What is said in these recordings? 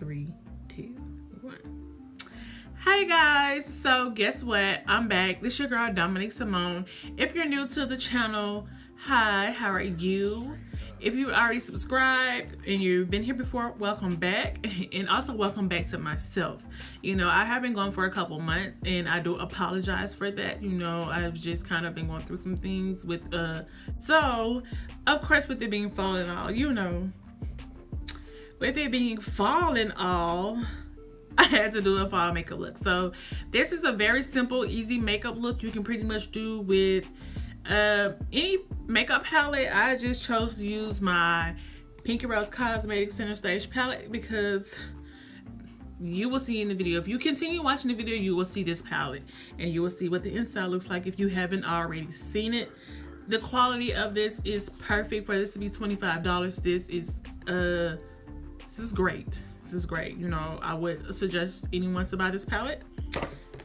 3, 2, 1. Hey guys, so guess what? I'm back. This is your girl DominiqueSymone. If you're new to the channel, hi, how are you? If you already subscribed and you've been here before, welcome back. And also welcome back to myself. You know, I have been gone for a couple months and I do apologize for that. You know, I've just kind of been going through some things with, so of course with it being fall and all, you know, with it being fall and all, I had to do a fall makeup look. So this is a very simple, easy makeup look you can pretty much do with any makeup palette. I just chose to use my Pinky Rose Cosmetics Center Stage palette because you will see in the video, if you continue watching the video, you will see this palette and you will see what the inside looks like if you haven't already seen it. The quality of this is perfect for this to be $25. This is great. This is great. You know, I would suggest anyone to buy this palette.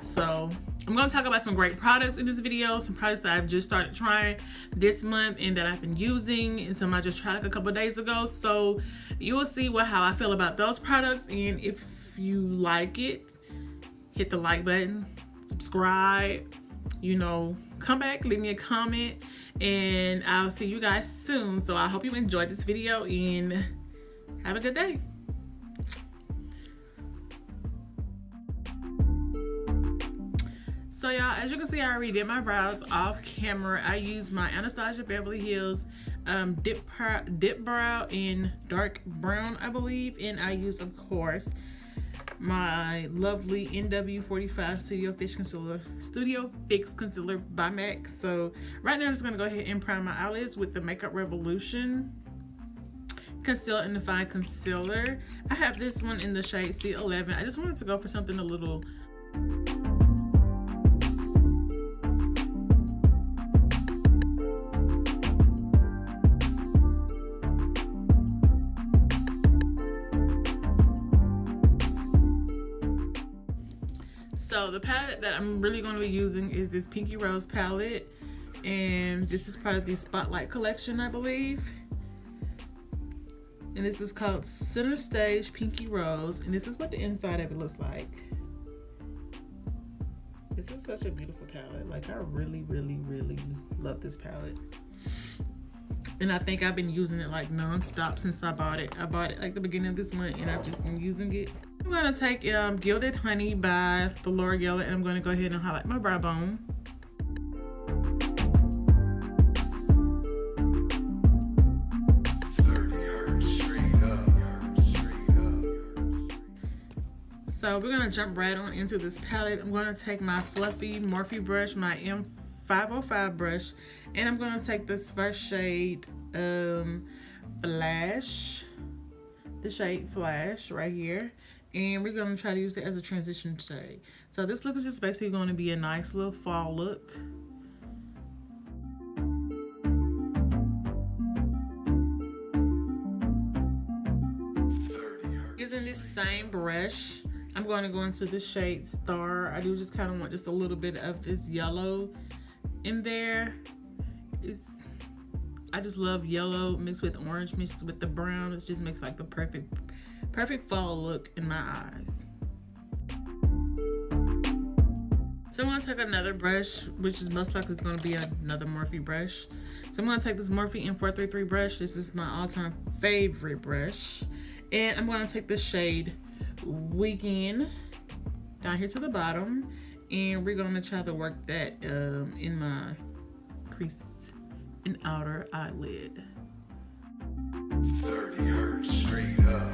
So I'm going to talk about some great products in this video, some products that I've just started trying this month and that I've been using, and some I just tried like a couple days ago. So you will see how I feel about those products, and if you like it, hit the like button, subscribe, you know, come back, leave me a comment, and I'll see you guys soon. So I hope you enjoyed this video and have a good day. So y'all, as you can see, I already did my brows off camera. I used my Anastasia Beverly Hills dip brow in dark brown, I believe. And I used, of course, my lovely NW45 Studio Fix Concealer by MAC. So right now I'm just going to go ahead and prime my eyelids with the Makeup Revolution Conceal and Define Concealer. I have this one in the shade C11. I just wanted to go for something a little... So the palette that I'm really going to be using is this Pinky Rose palette, and this is part of the Spotlight collection, I believe. And this is called Center Stage Pinky Rose, and this is what the inside of it looks like. This is such a beautiful palette. Like, I really, really, really love this palette. And I think I've been using it like non-stop since I bought it. I bought it like the beginning of this month and I've just been using it. I'm going to take Gilded Honey by the L'Oreal, and I'm going to go ahead and highlight my brow bone. So we're going to jump right on into this palette. I'm going to take my fluffy Morphe brush, my M505 brush, and I'm going to take this first shade, Flash, the shade Flash right here, and we're going to try to use it as a transition shade. So this look is just basically going to be a nice little fall look. Using this same brush, I'm going to go into the shade Star. I do just kind of want just a little bit of this yellow in there. I just love yellow mixed with orange mixed with the brown. It just makes like the perfect fall look in my eyes. So I'm going to take another brush, which is most likely going to be another Morphe brush. So I'm going to take this Morphe M433 brush. This is my all-time favorite brush. And I'm going to take the shade Weekend down here to the bottom, and we're going to try to work that in my crease and outer eyelid. 30 hertz straight up.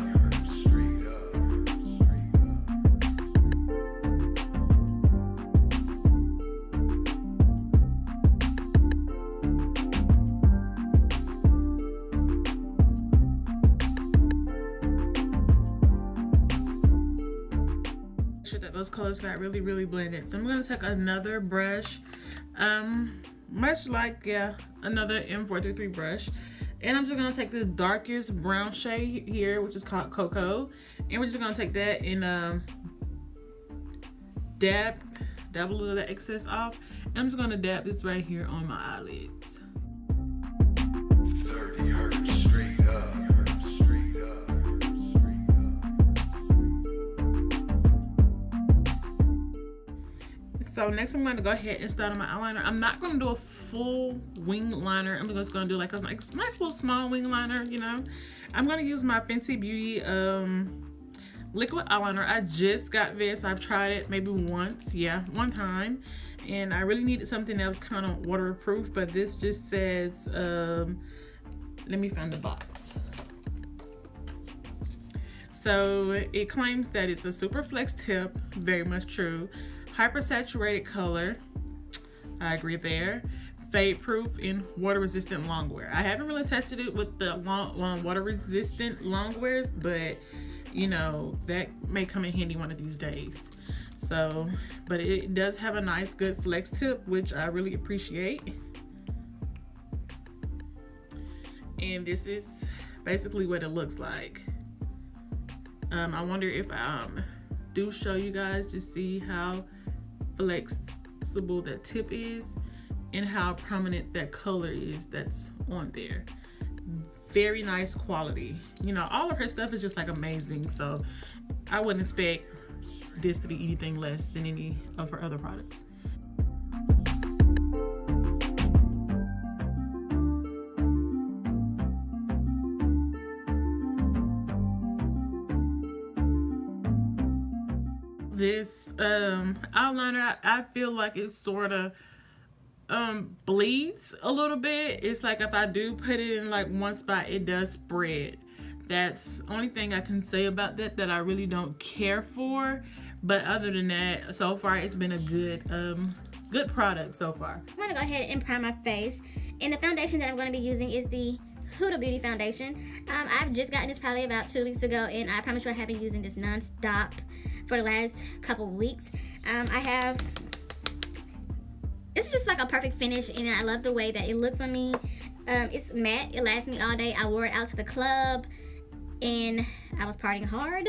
That those colors got really, really blended. So I'm going to take another brush, much like another M433 brush, and I'm just going to take this darkest brown shade here, which is called Cocoa, and we're just going to take that and dab a little of the excess off, and I'm just going to dab this right here on my eyelids. 30 hertz straight up. So next I'm going to go ahead and start on my eyeliner. I'm not going to do a full wing liner. I'm just going to do like a nice little small wing liner, you know. I'm going to use my Fenty Beauty liquid eyeliner. I just got this. I've tried it maybe once. Yeah, one time. And I really needed something that was kind of waterproof. But this just says, let me find the box. So it claims that it's a super flex tip. Very much true. Hyper-saturated color, I agree there. Fade proof and water resistant longwear. I haven't really tested it with the long water resistant longwears, but you know, that may come in handy one of these days. So, but it does have a nice good flex tip, which I really appreciate. And this is basically what it looks like. I wonder if I do show you guys to see how flexible that tip is and how prominent that color is that's on there. Very nice quality. You know, all of her stuff is just like amazing, so I wouldn't expect this to be anything less than any of her other products. This eyeliner, I feel like it sort of bleeds a little bit. It's like if I do put it in like one spot, it does spread. That's the only thing I can say about that I really don't care for. But other than that, so far it's been a good product so far. I'm gonna go ahead and prime my face, and the foundation that I'm going to be using is the Huda Beauty foundation. I've just gotten this probably about 2 weeks ago, and I promise you I have been using this non-stop for the last couple weeks. It's just like a perfect finish, and I love the way that it looks on me. It's matte, it lasts me all day. I wore it out to the club, and I was partying hard,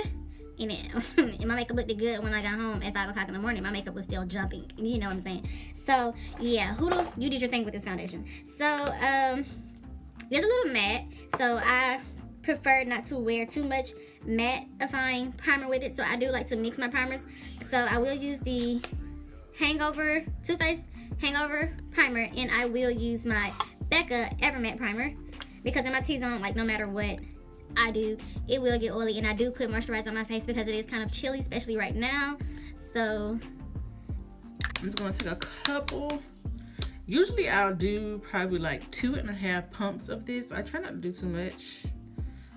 and my makeup looked good when I got home at 5 o'clock in the morning. My makeup was still jumping, you know what I'm saying? So yeah, Huda, you did your thing with this foundation. So it's a little matte, so I prefer not to wear too much mattifying primer with it, so I do like to mix my primers. So I will use the Too Faced Hangover primer, and I will use my Becca Ever Matte primer, because in my T-zone, like no matter what I do, it will get oily, and I do put moisturizer on my face because it is kind of chilly, especially right now. So I'm just gonna take a couple. Usually I'll do probably like 2.5 pumps of this. I try not to do too much.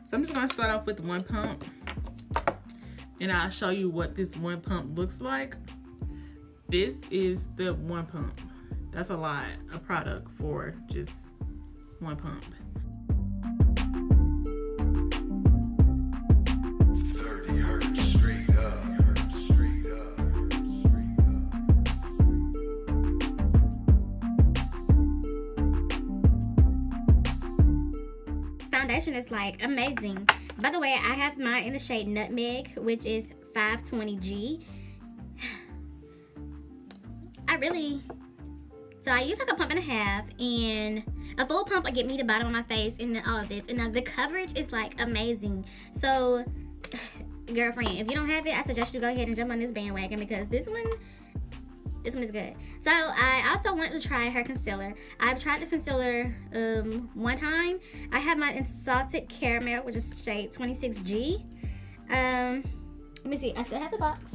So I'm just gonna start off with 1 pump, and I'll show you what this 1 pump looks like. This is the 1 pump. That's a lot of product for just 1 pump. Foundation is like amazing. By the way, I have mine in the shade Nutmeg, which is 520G. So I use like 1.5 pumps, and a full pump will get me the bottom of my face and then all of this. And the coverage is like amazing. So girlfriend, if you don't have it, I suggest you go ahead and jump on this bandwagon, because this one is good. So I also wanted to try her concealer. I've tried the concealer one time. I have mine in Salted Caramel, which is shade 26G. Let me see, I still have the box.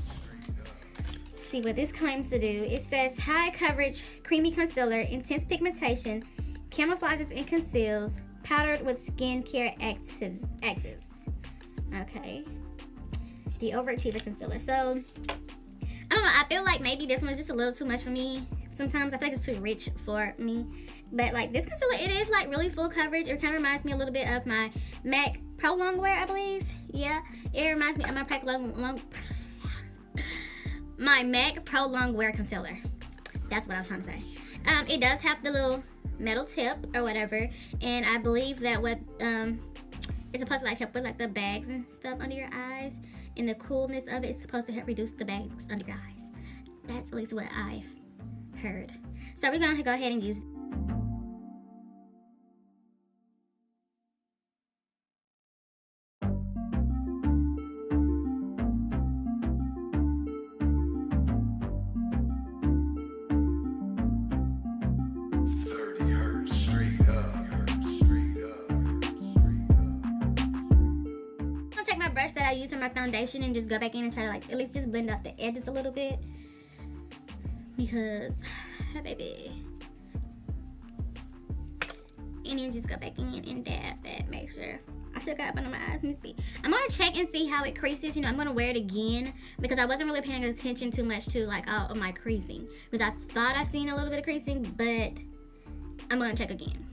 See what this claims to do. It says high coverage creamy concealer, intense pigmentation, camouflages and conceals, powdered with skincare actives. Okay, the overachiever concealer. So I don't know, I feel like maybe this one's just a little too much for me. Sometimes I feel like it's too rich for me, but like this concealer, it is like really full coverage. It kind of reminds me a little bit of my MAC Pro Longwear, I believe. Yeah, it reminds me of my my MAC Pro Longwear concealer. That's what I was trying to say. It does have the little metal tip or whatever, and I believe that what it's supposed to like help with like the bags and stuff under your eyes, and the coolness of it is supposed to help reduce the bags under your eyes. That's at least what I've heard. So we're gonna go ahead and use I use for my foundation and just go back in and try to like at least just blend out the edges a little bit. Because, baby. And then just go back in and dab that. Make sure. I should got up under my eyes. Let me see. I'm going to check and see how it creases. You know, I'm going to wear it again because I wasn't really paying attention too much to like all of my creasing. Because I thought I seen a little bit of creasing, but I'm going to check again.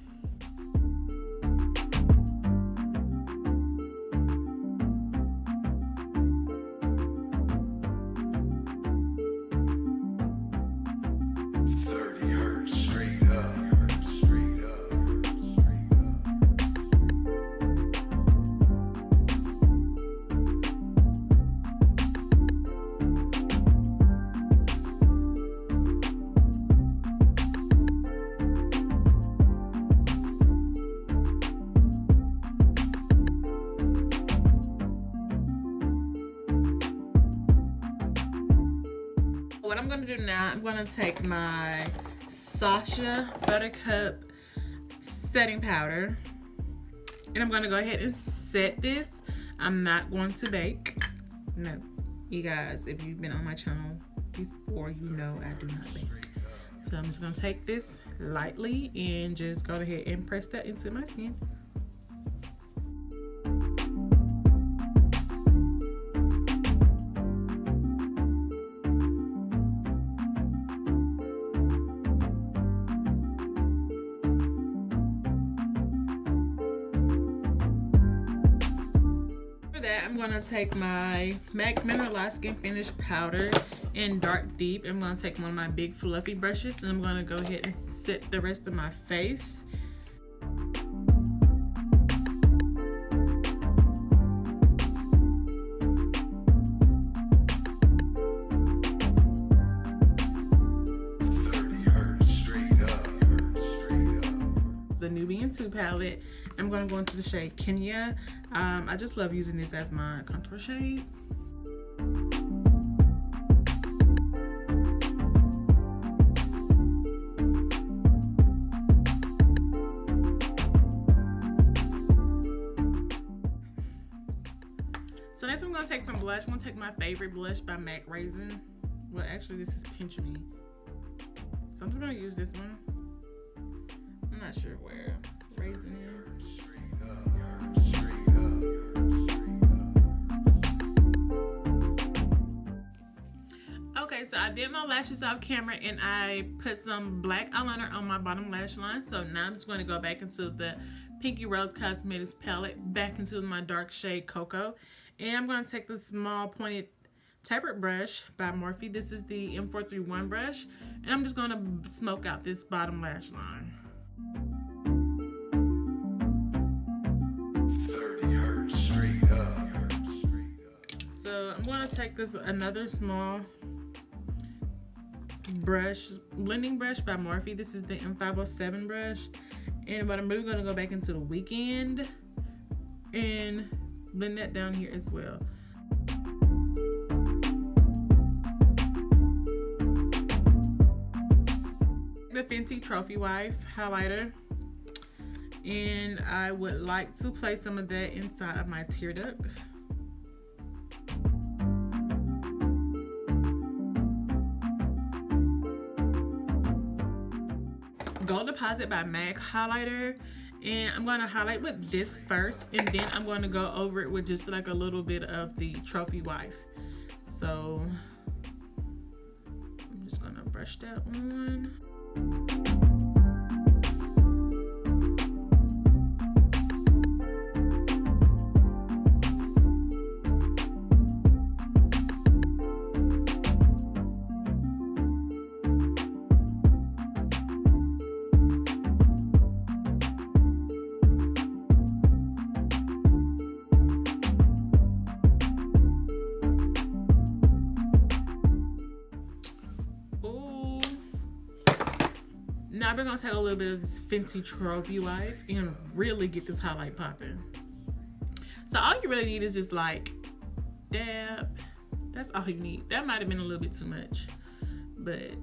What I'm going to do now, I'm going to take my Sasha Buttercup setting powder and I'm going to go ahead and set this. I'm not going to bake. No, you guys, if you've been on my channel before, you know I do not bake. So I'm just going to take this lightly and just go ahead and press that into my skin. I'm going to take my MAC Mineralized Skin Finish Powder in Dark Deep. I'm going to take one of my big fluffy brushes and I'm going to go ahead and set the rest of my face. The Nubian 2 palette. I'm going to go into the shade Kenya. I just love using this as my contour shade. So next I'm going to take some blush. I'm going to take my favorite blush by MAC Raisin. Well, actually this is Pinch Me. So I'm just going to use this one. I'm not sure where Raisin is. Okay, so I did my lashes off camera and I put some black eyeliner on my bottom lash line. So now I'm just going to go back into the Pinky Rose Cosmetics palette, back into my dark shade Cocoa. And I'm going to take the small pointed tapered brush by Morphe. This is the M431 brush. And I'm just going to smoke out this bottom lash line. 30 hertz straight up. So I'm going to take this another small brush, blending brush by Morphe. This is the M507 brush. And but I'm really going to go back into the Weekend and blend that down here as well. The Fenty Trophy Wife highlighter. And I would like to place some of that inside of my tear duct. Gold Deposit by MAC highlighter, and I'm going to highlight with this first and then I'm going to go over it with just like a little bit of the Trophy Wife. So I'm just going to brush that on. Now we're gonna take a little bit of this Fenty Trophy Wife and really get this highlight popping. So all you really need is just like dab. That's all you need. That might have been a little bit too much, but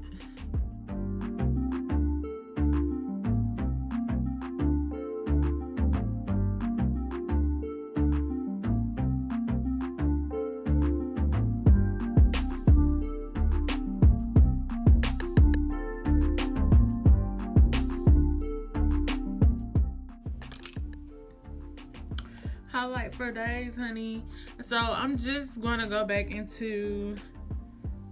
highlight for days, honey. So I'm just going to go back into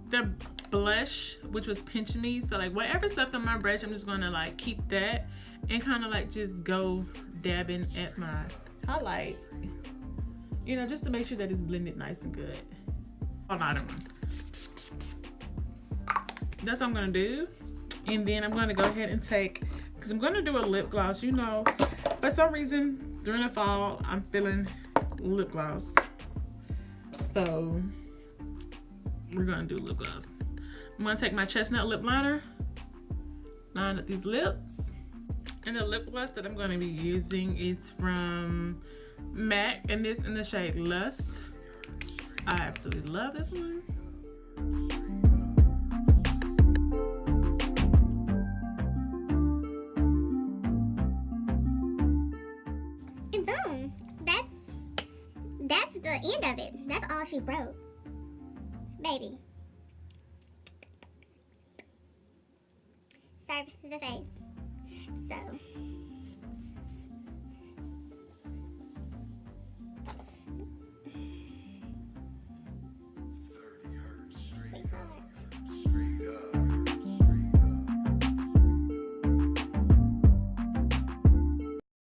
the blush, which was Pinch Me. So like whatever's left on my brush, I'm just going to like keep that and kind of like just go dabbing at my highlight, you know, just to make sure that it's blended nice and good. A lot of them. That's what I'm going to do. And then I'm going to go ahead and take, because I'm going to do a lip gloss. You know, for some reason during the fall I'm feeling lip gloss, so we're going to do lip gloss. I'm going to take my chestnut lip liner, line up these lips, and the lip gloss that I'm going to be using is from MAC, and this in the shade Lust. I absolutely love this one. And boom, that's the end of it. That's all she wrote, baby. Serve the face. So